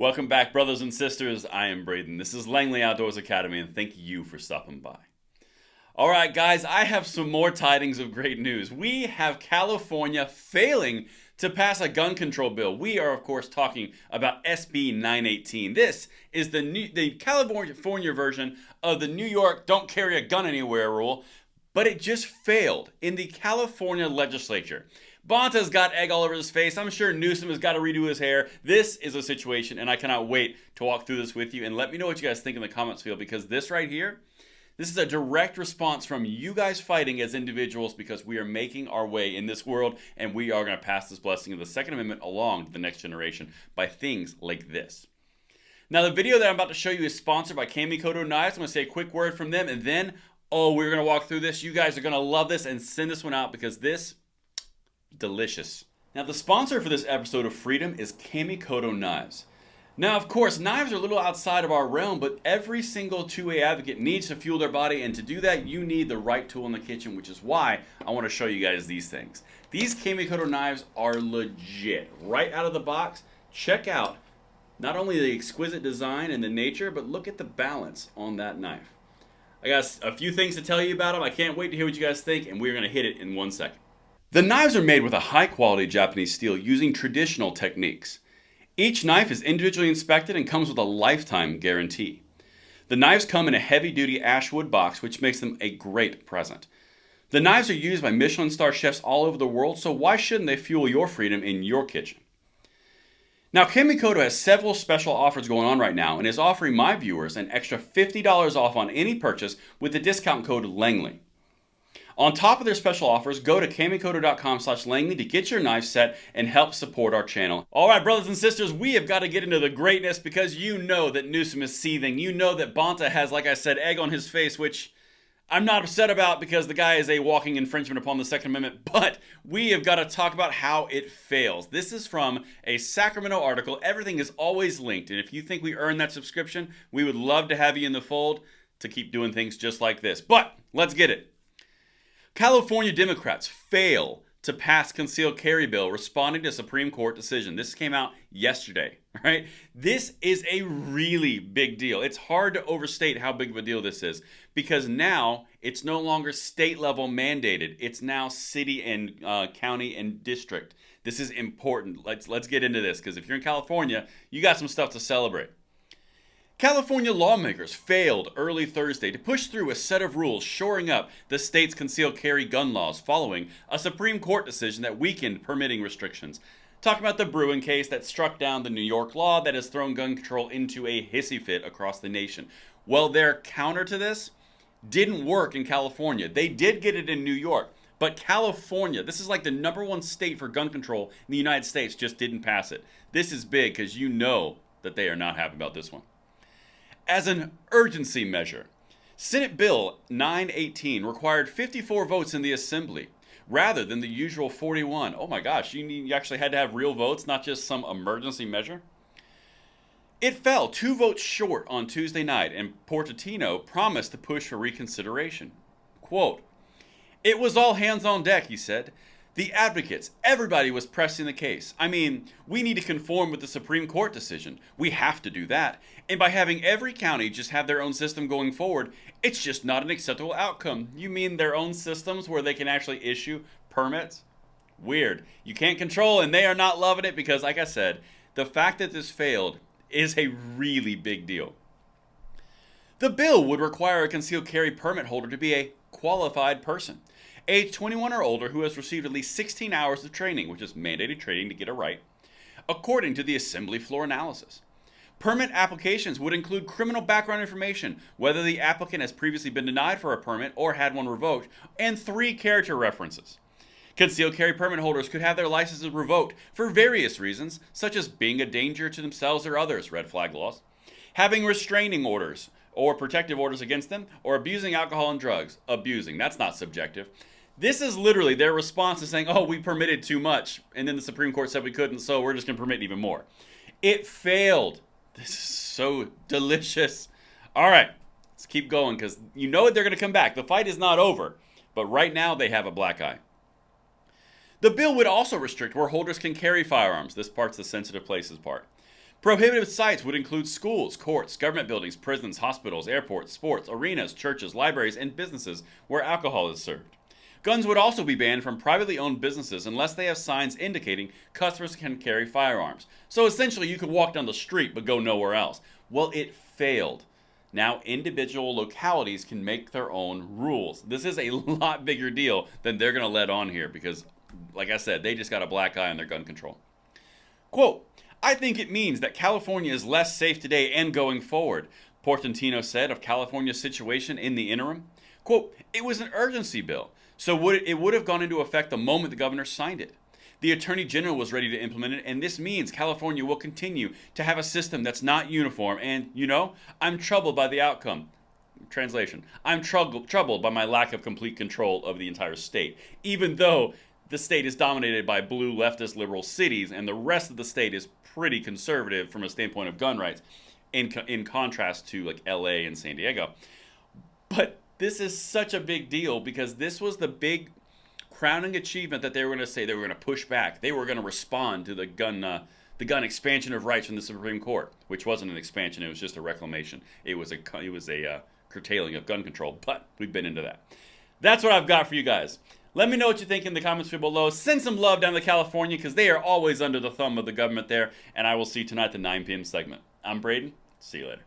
Welcome back, brothers and sisters. I am Braden. This is Langley Outdoors Academy, and thank you for stopping by. All right, guys, I have some more tidings of great news. We have California failing to pass a gun control bill. We are, of course, talking about SB 918. This is the California version of the New York don't carry a gun anywhere rule, but it just failed in the California legislature. Bonta's got egg all over his face. I'm sure Newsom has got to redo his hair. This is a situation, and I cannot wait to walk through this with you. And let me know what you guys think in the comments field, because this right here, this is a direct response from you guys fighting as individuals, because we are making our way in this world, and we are going to pass this blessing of the Second Amendment along to the next generation by things like this. Now, the video that I'm about to show you is sponsored by Kamikoto Knives. I'm going to say a quick word from them, and then, we're going to walk through this. You guys are going to love this, and send this one out, because this delicious. Now, the sponsor for this episode of Freedom is Kamikoto Knives. Now, of course, knives are a little outside of our realm, but every single 2A advocate needs to fuel their body, and to do that, you need the right tool in the kitchen, which is why I want to show you guys these things. These Kamikoto knives are legit. Right out of the box, check out not only the exquisite design and the nature, but look at the balance on that knife. I got a few things to tell you about them. I can't wait to hear what you guys think, and we're going to hit it in 1 second. The knives are made with a high-quality Japanese steel using traditional techniques. Each knife is individually inspected and comes with a lifetime guarantee. The knives come in a heavy-duty ashwood box, which makes them a great present. The knives are used by Michelin star chefs all over the world, so why shouldn't they fuel your freedom in your kitchen? Now, Kamikoto has several special offers going on right now and is offering my viewers an extra $50 off on any purchase with the discount code Langley. On top of their special offers, go to kamikoto.com/Langley to get your knife set and help support our channel. All right, brothers and sisters, we have got to get into the greatness, because you know that Newsom is seething. You know that Bonta has, like I said, egg on his face, which I'm not upset about because the guy is a walking infringement upon the Second Amendment, but we have got to talk about how it fails. This is from a Sacramento article. Everything is always linked, and if you think we earned that subscription, we would love to have you in the fold to keep doing things just like this. But let's get it. California Democrats fail to pass concealed carry bill responding to Supreme Court decision. This came out yesterday, right? This is a really big deal. It's hard to overstate how big of a deal this is, because now it's no longer state level mandated. It's now city and county and district. This is important. Let's get into this, because if you're in California, you got some stuff to celebrate. California lawmakers failed early Thursday to push through a set of rules shoring up the state's concealed carry gun laws following a Supreme Court decision that weakened permitting restrictions. Talking about the Bruen case that struck down the New York law that has thrown gun control into a hissy fit across the nation. Well, their counter to this didn't work in California. They did get it in New York, but California, this is like the #1 state for gun control in the United States, just didn't pass it. This is big, because you know that they are not happy about this one. As an urgency measure, Senate Bill 918 required 54 votes in the Assembly rather than the usual 41. Oh my gosh, you actually had to have real votes, not just some emergency measure? It fell 2 votes short on Tuesday night, and Portantino promised to push for reconsideration. Quote, "It was all hands on deck," he said. "The advocates, everybody was pressing the case. I mean, we need to conform with the Supreme Court decision. We have to do that. And by having every county just have their own system going forward, it's just not an acceptable outcome." You mean their own systems where they can actually issue permits? Weird. You can't control, and they are not loving it, because, like I said, the fact that this failed is a really big deal. The bill would require a concealed carry permit holder to be a qualified person, age 21 or older, who has received at least 16 hours of training, which is mandated training to get it right, according to the Assembly floor analysis. Permit applications would include criminal background information, whether the applicant has previously been denied for a permit or had one revoked, and 3 character references. Concealed carry permit holders could have their licenses revoked for various reasons, such as being a danger to themselves or others, red flag laws, having restraining orders or protective orders against them, or abusing alcohol and drugs. Abusing, that's not subjective. This is literally their response to saying, oh, we permitted too much, and then the Supreme Court said we couldn't, so we're just going to permit even more. It failed. This is so delicious. All right, let's keep going, because you know they're going to come back. The fight is not over, but right now they have a black eye. The bill would also restrict where holders can carry firearms. This part's the sensitive places part. Prohibited sites would include schools, courts, government buildings, prisons, hospitals, airports, sports, arenas, churches, libraries, and businesses where alcohol is served. Guns would also be banned from privately owned businesses unless they have signs indicating customers can carry firearms. So essentially, you could walk down the street but go nowhere else. Well, it failed. Now, individual localities can make their own rules. This is a lot bigger deal than they're going to let on here because, like I said, they just got a black eye on their gun control. Quote, I think it means that California is less safe today and going forward, Portantino said of California's situation in the interim. Quote, it was an urgency bill, so it would have gone into effect the moment the governor signed it. The Attorney General was ready to implement it, and this means California will continue to have a system that's not uniform, and, I'm troubled by the outcome. Translation, I'm troubled by my lack of complete control of the entire state, even though the state is dominated by blue leftist liberal cities, and the rest of the state is pretty conservative from a standpoint of gun rights, in contrast to like LA and San Diego. But this is such a big deal because this was the big crowning achievement that they were going to say they were going to push back. They were going to respond to the gun expansion of rights from the Supreme Court, which wasn't an expansion; it was just a reclamation. It was a curtailing of gun control. But we've been into that. That's what I've got for you guys. Let me know what you think in the comments below. Send some love down to California because they are always under the thumb of the government there. And I will see you tonight at the 9 p.m. segment. I'm Braden. See you later.